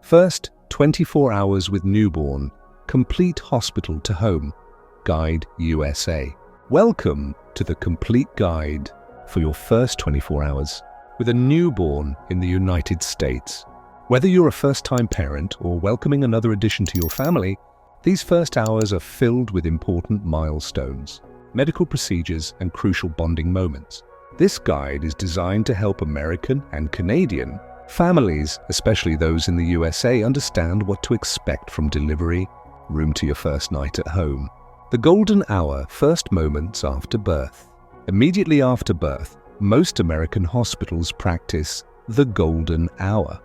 First 24 hours with newborn, complete hospital to home. Guide USA. Welcome to the complete guide for your first 24 hours with a newborn in the United States. Whether you're a first-time parent or welcoming another addition to your family, these first hours are filled with important milestones, medical procedures, and crucial bonding moments. This guide is designed to help American and Canadian families, especially those in the USA, understand what to expect from delivery, room to your first night at home. The golden hour, first moments after birth. Immediately after birth, most American hospitals practice the golden hour.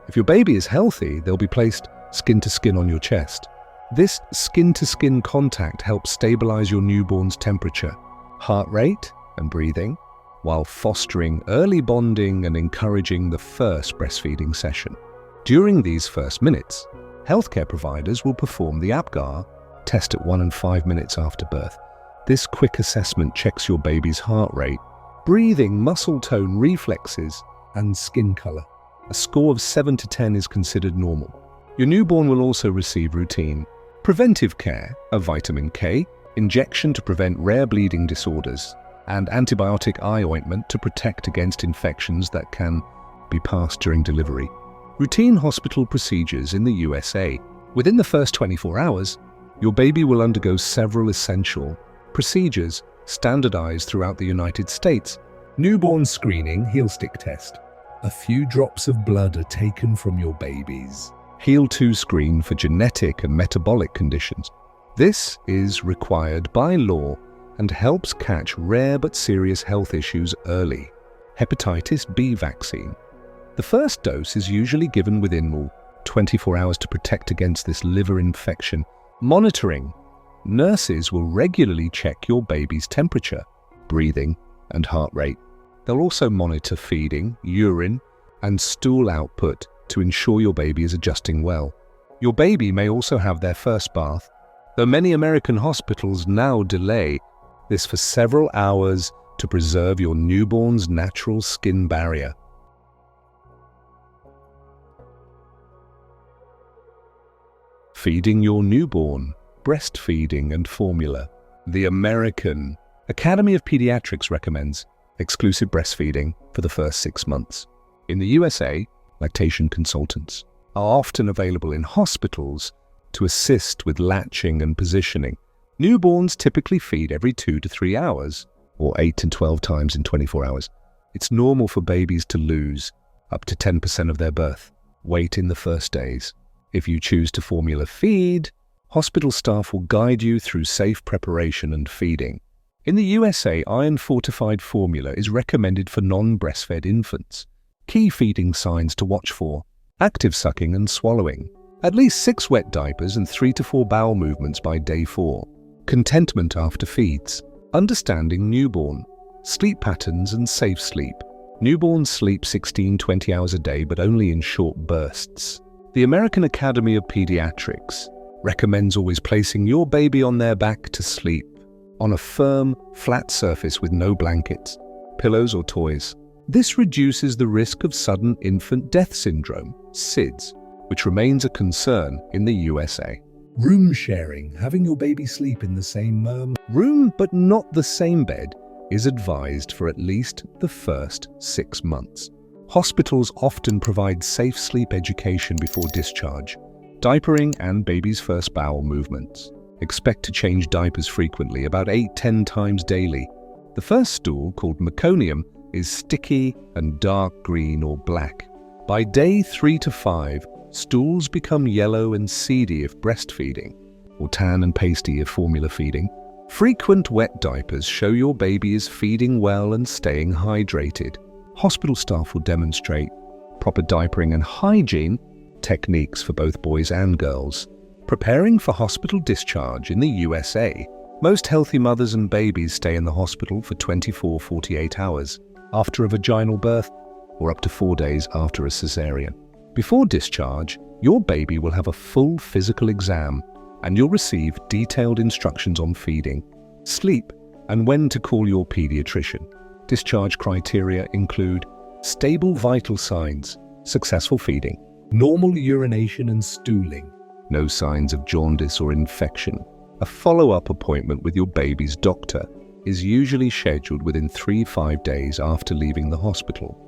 If your baby is healthy, they'll be placed skin to skin on your chest. This skin-to-skin contact helps stabilize your newborn's temperature, heart rate, and breathing, while fostering early bonding and encouraging the first breastfeeding session. During these first minutes, healthcare providers will perform the APGAR test at 1 and 5 minutes after birth. This quick assessment checks your baby's heart rate, breathing, muscle tone, reflexes, and skin color. A score of 7 to 10 is considered normal. Your newborn will also receive routine preventive care of vitamin K, injection to prevent rare bleeding disorders, and antibiotic eye ointment to protect against infections that can be passed during delivery. Routine hospital procedures in the USA. Within the first 24 hours, your baby will undergo several essential procedures standardized throughout the United States. Newborn screening, heel stick test. A few drops of blood are taken from your babies. Heel 2 screen for genetic and metabolic conditions. This is required by law and helps catch rare but serious health issues early. Hepatitis B vaccine. The first dose is usually given within 24 hours to protect against this liver infection. Monitoring. Nurses will regularly check your baby's temperature, breathing, and heart rate. They'll also monitor feeding, urine, and stool output to ensure your baby is adjusting well. Your baby may also have their first bath, though many American hospitals now delay this for several hours to preserve your newborn's natural skin barrier. Feeding your newborn, breastfeeding and formula. The American Academy of Pediatrics recommends exclusive breastfeeding for the first 6 months. In the USA, lactation consultants are often available in hospitals to assist with latching and positioning. Newborns typically feed every 2 to 3 hours, or 8 to 12 times in 24 hours. It's normal for babies to lose up to 10% of their birth weight in the first days. If you choose to formula feed, hospital staff will guide you through safe preparation and feeding. In the USA, iron-fortified formula is recommended for non-breastfed infants. Key feeding signs to watch for: active sucking and swallowing, at least 6 wet diapers and 3 to 4 bowel movements by day 4, contentment after feeds, understanding newborn, sleep patterns and safe sleep. Newborns sleep 16-20 hours a day, but only in short bursts. The American Academy of Pediatrics recommends always placing your baby on their back to sleep, on a firm, flat surface with no blankets, pillows or toys. This reduces the risk of sudden infant death syndrome, SIDS, which remains a concern in the USA. Room sharing, having your baby sleep in the same room but not the same bed, is advised for at least the first 6 months. Hospitals often provide safe sleep education before discharge, diapering and baby's first bowel movements. Expect to change diapers frequently, about 8-10 times daily. The first stool, called meconium, is sticky and dark green or black. By day 3 to 5, stools become yellow and seedy if breastfeeding, or tan and pasty if formula feeding. Frequent wet diapers show your baby is feeding well and staying hydrated. Hospital staff will demonstrate proper diapering and hygiene techniques for both boys and girls. Preparing for hospital discharge in the USA, most healthy mothers and babies stay in the hospital for 24-48 hours after a vaginal birth, or up to 4 days after a cesarean. Before discharge, your baby will have a full physical exam and you'll receive detailed instructions on feeding, sleep, and when to call your pediatrician. Discharge criteria include stable vital signs, successful feeding, Normal urination and stooling. No signs of jaundice or infection. A follow-up appointment with your baby's doctor is usually scheduled within 3-5 days after leaving the hospital.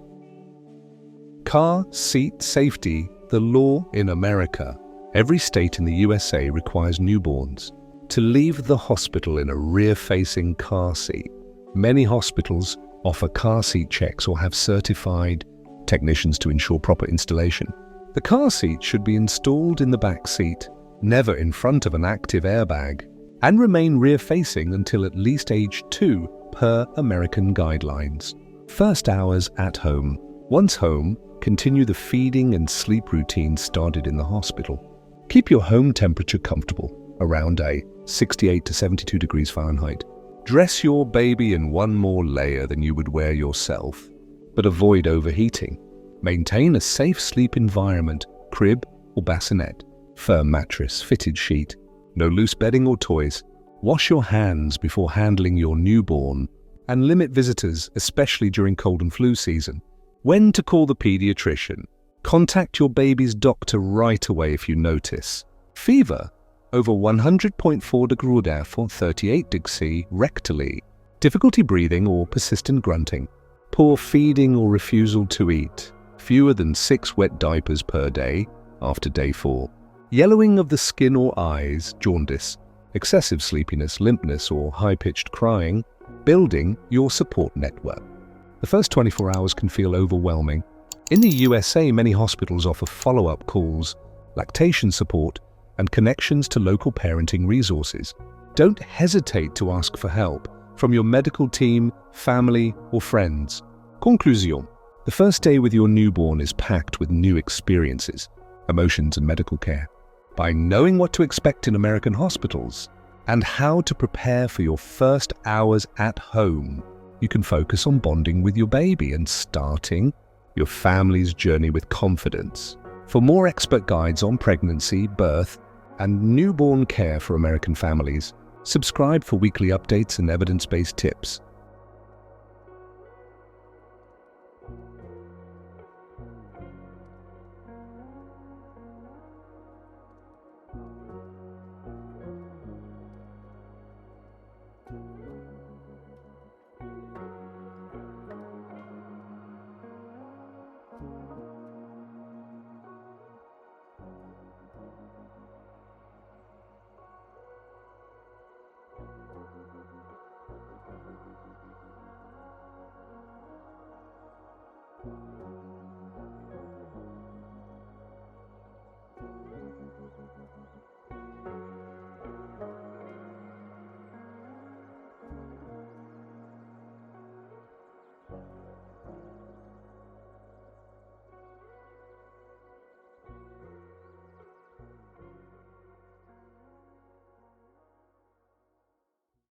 Car seat safety, the law in America. Every state in the USA requires newborns to leave the hospital in a rear-facing car seat. Many hospitals offer car seat checks or have certified technicians to ensure proper installation. The car seat should be installed in the back seat, never in front of an active airbag, and remain rear-facing until at least age 2 per American guidelines. First hours at home. Once home, continue the feeding and sleep routine started in the hospital. Keep your home temperature comfortable, around 68 to 72 degrees Fahrenheit. Dress your baby in one more layer than you would wear yourself, but avoid overheating. Maintain a safe sleep environment, crib or bassinet, firm mattress, fitted sheet, no loose bedding or toys. Wash your hands before handling your newborn and limit visitors, especially during cold and flu season. When to call the pediatrician. Contact your baby's doctor right away if you notice fever over 100.4 degrees for 38 degrees rectally, difficulty breathing or persistent grunting, poor feeding or refusal to eat, fewer than 6 wet diapers per day after day 4, yellowing of the skin or eyes, jaundice, excessive sleepiness, limpness or high-pitched crying. Building your support network. The first 24 hours can feel overwhelming. In the USA, many hospitals offer follow-up calls, lactation support, and connections to local parenting resources. Don't hesitate to ask for help from your medical team, family, or friends. Conclusion. The first day with your newborn is packed with new experiences, emotions, and medical care. By knowing what to expect in American hospitals and how to prepare for your first hours at home, you can focus on bonding with your baby and starting your family's journey with confidence. For more expert guides on pregnancy, birth, and newborn care for American families, subscribe for weekly updates and evidence-based tips.